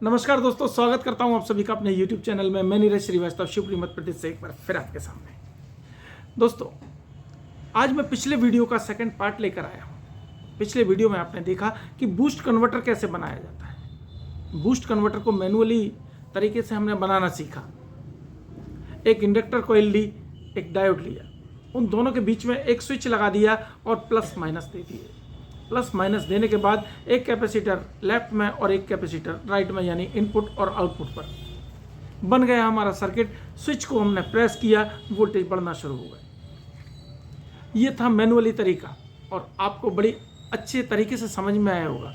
नमस्कार दोस्तों, स्वागत करता हूं आप सभी का अपने YouTube चैनल में। मैं नीरज श्रीवास्तव शिवपुरी मध्य प्रदेश से एक बार फिर आपके सामने। दोस्तों, आज मैं पिछले वीडियो का सेकंड पार्ट लेकर आया हूं। पिछले वीडियो में आपने देखा कि बूस्ट कन्वर्टर कैसे बनाया जाता है। बूस्ट कन्वर्टर को मैनुअली तरीके से हमने बनाना सीखा। एक इंडक्टर कॉइल ली, एक डायोड लिया, उन दोनों के बीच में एक स्विच लगा दिया और प्लस माइनस दे दिए। प्लस माइनस देने के बाद एक कैपेसिटर लेफ्ट में और एक कैपेसिटर राइट में, यानी इनपुट और आउटपुट पर बन गया हमारा सर्किट। स्विच को हमने प्रेस किया, वोल्टेज बढ़ना शुरू हो गया। ये था मैनुअली तरीका और आपको बड़ी अच्छे तरीके से समझ में आया होगा।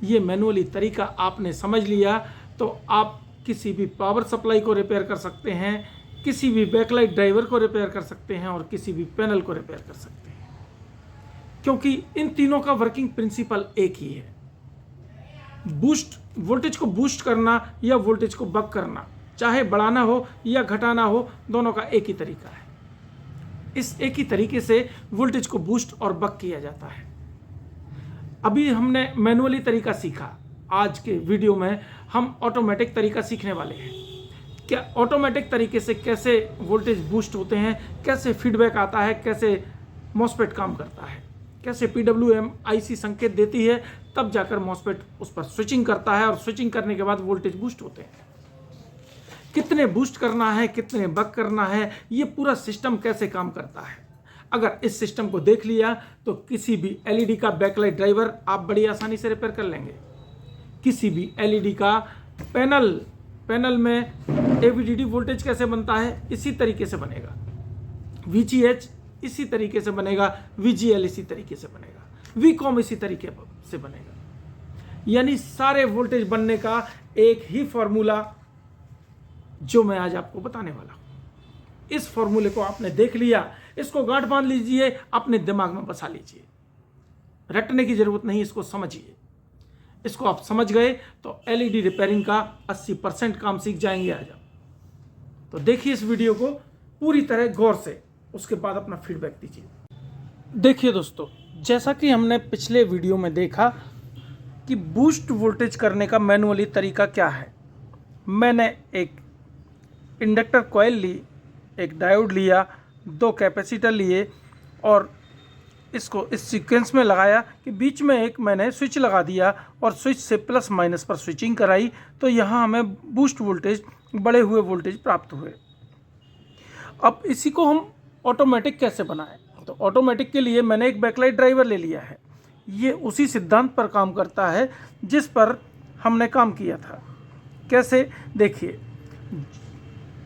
ये मैनुअली तरीका आपने समझ लिया तो आप किसी भी पावर सप्लाई को रिपेयर कर सकते हैं, किसी भी बैकलाइट ड्राइवर को रिपेयर कर सकते हैं और किसी भी पैनल को रिपेयर कर सकते हैं, क्योंकि इन तीनों का वर्किंग प्रिंसिपल एक ही है। बूस्ट, वोल्टेज को बूस्ट करना या वोल्टेज को बक करना, चाहे बढ़ाना हो या घटाना हो, दोनों का एक ही तरीका है। इस एक ही तरीके से वोल्टेज को बूस्ट और बक किया जाता है। अभी हमने मैनुअली तरीका सीखा। आज के वीडियो में हम ऑटोमेटिक तरीका सीखने वाले हैं। क्या ऑटोमेटिक तरीके से कैसे वोल्टेज बूस्ट होते हैं, कैसे फीडबैक आता है, कैसे मॉसफेट काम करता है, कैसे PWM IC संकेत देती है, तब जाकर मॉसफेट उस पर स्विचिंग करता है और स्विचिंग करने के बाद वोल्टेज बूस्ट होते हैं। कितने बूस्ट करना है, कितने बक करना है, ये पूरा सिस्टम कैसे काम करता है। अगर इस सिस्टम को देख लिया तो किसी भी LED का बैकलाइट ड्राइवर आप बड़ी आसानी से रिपेयर कर लेंगे। किसी भी LED का पैनल में AVDD वोल्टेज कैसे बनता है, इसी तरीके से बनेगा। VGH इसी तरीके से बनेगा, VGL इसी तरीके से बनेगा, VCOM इसी तरीके से बनेगा। यानी सारे वोल्टेज बनने का एक ही फॉर्मूला जो मैं आज आपको बताने वाला हूं। इस फॉर्मूले को आपने देख लिया, इसको गांठ बांध लीजिए, अपने दिमाग में बसा लीजिए। रटने की जरूरत नहीं, इसको समझिए। इसको आप समझ गए तो LED रिपेयरिंग का 80% काम सीख जाएंगे आज आप। तो देखिए इस वीडियो को पूरी तरह गौर से, उसके बाद अपना फीडबैक दीजिए। देखिए दोस्तों, जैसा कि हमने पिछले वीडियो में देखा कि बूस्ट वोल्टेज करने का मैनुअली तरीका क्या है। मैंने एक इंडक्टर कॉइल ली, एक डायोड लिया, 2 कैपेसिटर लिए और इसको इस सीक्वेंस में लगाया कि बीच में एक मैंने स्विच लगा दिया और स्विच से प्लस माइनस पर स्विचिंग कराई, तो यहाँ हमें बूस्ट वोल्टेज, बढ़े हुए वोल्टेज प्राप्त हुए। अब इसी को हम ऑटोमेटिक कैसे बनाएं, तो ऑटोमेटिक के लिए मैंने एक बैकलाइट ड्राइवर ले लिया है। ये उसी सिद्धांत पर काम करता है जिस पर हमने काम किया था। कैसे, देखिए,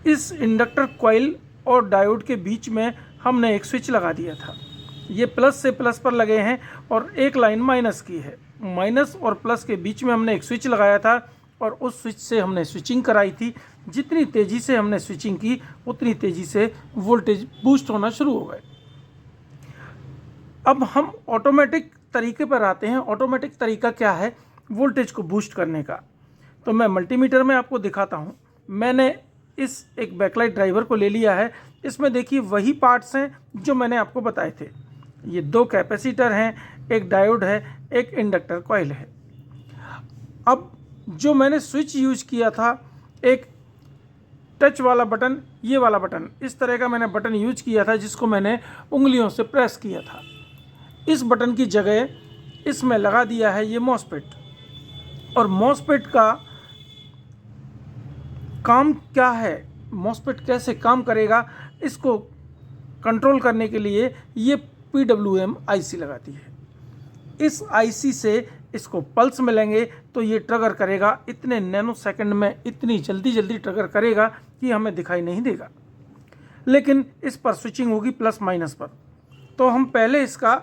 इस इंडक्टर कॉइल और डायोड के बीच में हमने एक स्विच लगा दिया था। ये प्लस से प्लस पर लगे हैं और एक लाइन माइनस की है। माइनस और प्लस के बीच में हमने एक स्विच लगाया था और उस स्विच से हमने स्विचिंग कराई थी। जितनी तेज़ी से हमने स्विचिंग की, उतनी तेज़ी से वोल्टेज बूस्ट होना शुरू हो गए। अब हम ऑटोमेटिक तरीके पर आते हैं। ऑटोमेटिक तरीका क्या है वोल्टेज को बूस्ट करने का, तो मैं मल्टीमीटर में आपको दिखाता हूं। मैंने इस एक बैकलाइट ड्राइवर को ले लिया है। इसमें देखिए वही पार्ट्स हैं जो मैंने आपको बताए थे। ये 2 कैपेसिटर हैं, एक डायोड है, एक इंडक्टर कॉइल है। अब जो मैंने स्विच यूज किया था, एक टच वाला बटन, ये वाला बटन, इस तरह का मैंने बटन यूज किया था जिसको मैंने उंगलियों से प्रेस किया था। इस बटन की जगह इसमें लगा दिया है ये मॉसफेट। और मॉसफेट का काम क्या है, मॉसफेट कैसे काम करेगा, इसको कंट्रोल करने के लिए ये PWM IC लगाती है। इस IC से इसको पल्स मिलेंगे तो ये ट्रिगर करेगा। इतने नैनो सेकंड में इतनी जल्दी ट्रिगर करेगा कि हमें दिखाई नहीं देगा, लेकिन इस पर स्विचिंग होगी प्लस माइनस पर। तो हम पहले इसका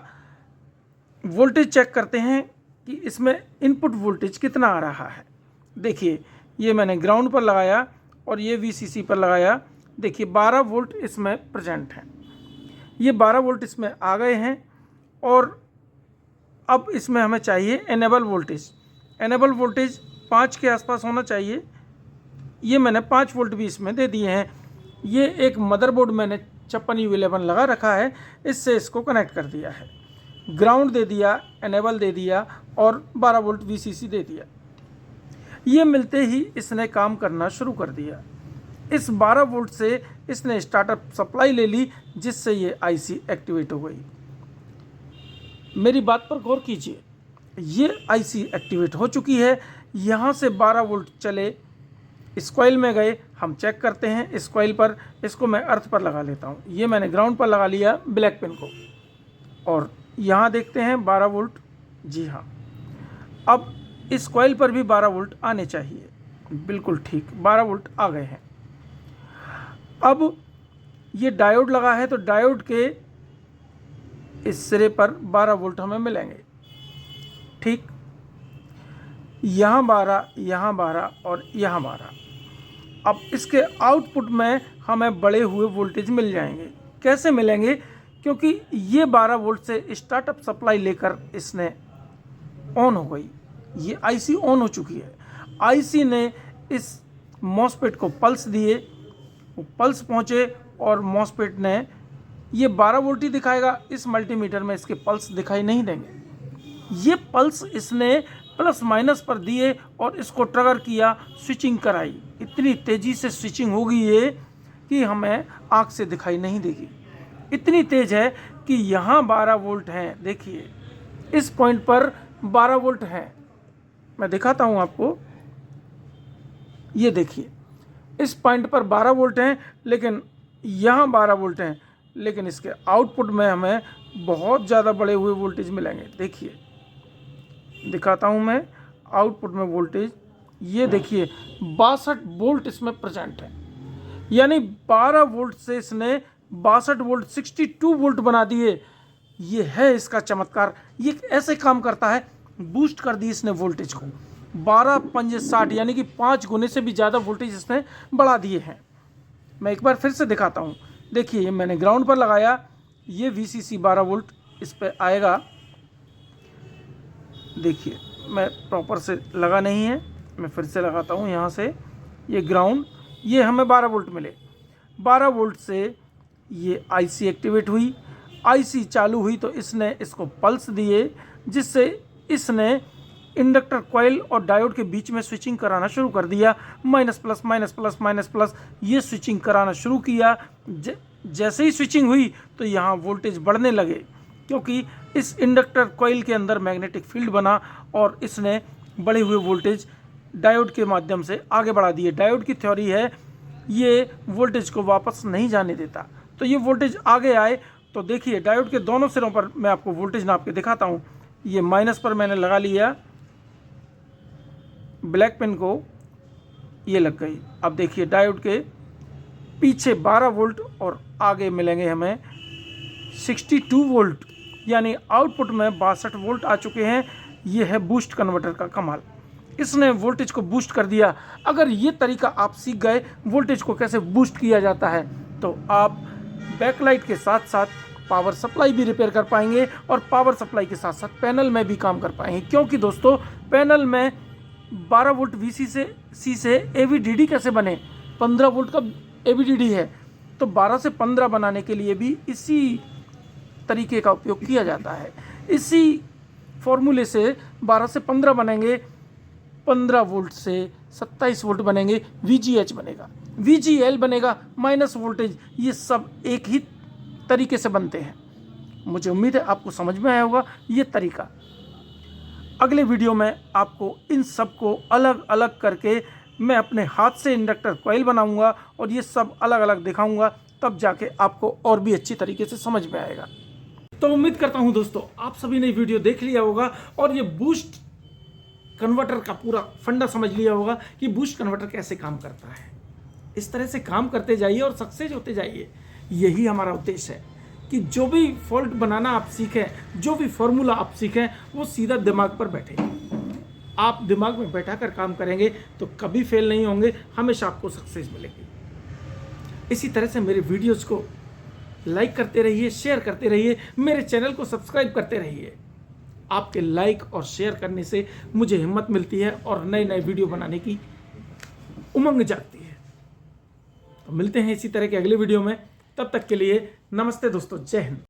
वोल्टेज चेक करते हैं कि इसमें इनपुट वोल्टेज कितना आ रहा है। देखिए, ये मैंने ग्राउंड पर लगाया और ये VCC पर लगाया। देखिए 12 वोल्ट इसमें प्रेजेंट हैं। ये 12 वोल्ट इसमें आ गए हैं और अब इसमें हमें चाहिए एनेबल वोल्टेज। एनेबल वोल्टेज 5 के आसपास होना चाहिए। ये मैंने 5 वोल्ट भी इसमें दे दिए हैं। ये एक मदरबोर्ड मैंने 56U11 लगा रखा है, इससे इसको कनेक्ट कर दिया है। ग्राउंड दे दिया, एनेबल दे दिया और 12 वोल्ट VCC दे दिया। ये मिलते ही इसने काम करना शुरू कर दिया। इस 12 वोल्ट से इसने स्टार्टअप सप्लाई ले ली, जिससे ये आईसी एक्टिवेट हो गई। मेरी बात पर गौर कीजिए, ये आईसी एक्टिवेट हो चुकी है। यहाँ से 12 वोल्ट चले, इस कॉइल में गए, हम चेक करते हैं इस कॉइल पर। इसको मैं अर्थ पर लगा लेता हूँ। ये मैंने ग्राउंड पर लगा लिया ब्लैक पिन को, और यहाँ देखते हैं 12 वोल्ट। जी हाँ, अब इस कॉइल पर भी 12 वोल्ट आने चाहिए। बिल्कुल ठीक, 12 वोल्ट आ गए हैं। अब ये डायोड लगा है, तो डायोड के इस सिरे पर 12 वोल्ट हमें मिलेंगे। ठीक, यहाँ 12, यहाँ 12 और यहाँ 12। अब इसके आउटपुट में हमें बढ़े हुए वोल्टेज मिल जाएंगे। कैसे मिलेंगे? क्योंकि ये 12 वोल्ट से स्टार्टअप सप्लाई लेकर इसने ऑन हो गई। ये आईसी ऑन हो चुकी है। आईसी ने इस मॉसफेट को पल्स दिए, वो पल्स पहुँचे और मॉसफेट ने, ये 12 वोल्ट ही दिखाएगा, इस मल्टीमीटर में इसके पल्स दिखाई नहीं देंगे। ये पल्स इसने प्लस माइनस पर दिए और इसको ट्रिगर किया, स्विचिंग कराई। इतनी तेज़ी से स्विचिंग होगी ये कि हमें आँख से दिखाई नहीं देगी। इतनी तेज़ है कि यहाँ 12 वोल्ट हैं। देखिए, इस पॉइंट पर 12 वोल्ट हैं। मैं दिखाता हूँ आपको। ये देखिए, इस पॉइंट पर 12 वोल्ट हैं, लेकिन यहाँ 12 वोल्ट हैं, लेकिन इसके आउटपुट में हमें बहुत ज़्यादा बढ़े हुए वोल्टेज मिलेंगे। देखिए, दिखाता हूँ मैं आउटपुट में वोल्टेज। ये देखिए 62 वोल्ट इसमें प्रेजेंट है, यानी 12 वोल्ट से इसने 62 वोल्ट 62 वोल्ट बना दिए। ये है इसका चमत्कार। ये ऐसे काम करता है, बूस्ट कर दी इसने वोल्टेज को। 12 पंजे 60, यानी कि 5 गुने से भी ज़्यादा वोल्टेज इसने बढ़ा दिए हैं। मैं एक बार फिर से दिखाता हूँ। देखिए, ये मैंने ग्राउंड पर लगाया, ये VCC 12 वोल्ट इस पर आएगा। देखिए, मैं प्रॉपर से लगा नहीं है, मैं फिर से लगाता हूँ यहाँ से। ये ग्राउंड, ये हमें 12 वोल्ट मिले। 12 वोल्ट से ये आईसी एक्टिवेट हुई। आईसी चालू हुई तो इसने इसको पल्स दिए, जिससे इसने इंडक्टर कॉइल और डायोड के बीच में स्विचिंग कराना शुरू कर दिया। Minus plus minus plus minus plus, ये स्विचिंग कराना शुरू किया। जैसे ही स्विचिंग हुई तो यहाँ वोल्टेज बढ़ने लगे, क्योंकि इस इंडक्टर कॉइल के अंदर मैग्नेटिक फील्ड बना और इसने बढ़े हुए वोल्टेज डायोड के माध्यम से आगे बढ़ा दिए। डायोड की थ्योरी है, ये वोल्टेज को वापस नहीं जाने देता। तो ये वोल्टेज आगे आए तो देखिए, डायोड के दोनों सिरों पर मैं आपको वोल्टेज नाप के दिखाता हूँ। ये माइनस पर मैंने लगा लिया ब्लैक पेन को, ये लग गई। अब देखिए, डायोड के पीछे 12 वोल्ट और आगे मिलेंगे हमें 62 वोल्ट, यानी आउटपुट में 62 वोल्ट आ चुके हैं। ये है बूस्ट कन्वर्टर का कमाल। इसने वोल्टेज को बूस्ट कर दिया। अगर ये तरीका आप सीख गए वोल्टेज को कैसे बूस्ट किया जाता है, तो आप बैकलाइट के साथ साथ पावर सप्लाई भी रिपेयर कर पाएंगे और पावर सप्लाई के साथ साथ पैनल में भी काम कर पाएंगे। क्योंकि दोस्तों, पैनल में 12 वोल्ट VCC से AVDD कैसे बने? 15 वोल्ट का AVDD है, तो 12 से 15 बनाने के लिए भी इसी तरीके का उपयोग किया जाता है। इसी फॉर्मूले से 12 से 15 बनेंगे, 15 वोल्ट से 27 वोल्ट बनेंगे, VGH बनेगा, VGL बनेगा, माइनस वोल्टेज। ये सब एक ही तरीके से बनते हैं। मुझे उम्मीद है आपको समझ में आया होगा ये तरीका। अगले वीडियो में आपको इन सब को अलग अलग करके मैं अपने हाथ से इंडक्टर कॉइल बनाऊंगा और ये सब अलग अलग दिखाऊंगा, तब जाके आपको और भी अच्छी तरीके से समझ में आएगा। तो उम्मीद करता हूं दोस्तों आप सभी ने वीडियो देख लिया होगा और ये बूस्ट कन्वर्टर का पूरा फंडा समझ लिया होगा कि बूस्ट कन्वर्टर कैसे काम करता है। इस तरह से काम करते जाइए और सक्सेस होते जाइए। यही हमारा उद्देश्य है कि जो भी फॉल्ट बनाना आप सीखें, जो भी फॉर्मूला आप सीखें, वो सीधा दिमाग पर बैठे। आप दिमाग में बैठा कर काम करेंगे तो कभी फेल नहीं होंगे, हमेशा आपको सक्सेस मिलेगी। इसी तरह से मेरे वीडियोस को लाइक करते रहिए, शेयर करते रहिए, मेरे चैनल को सब्सक्राइब करते रहिए। आपके लाइक और शेयर करने से मुझे हिम्मत मिलती है और नए नए वीडियो बनाने की उमंग जागती है। तो मिलते हैं इसी तरह के अगले वीडियो में, तब तक के लिए नमस्ते दोस्तों, जय हिंद।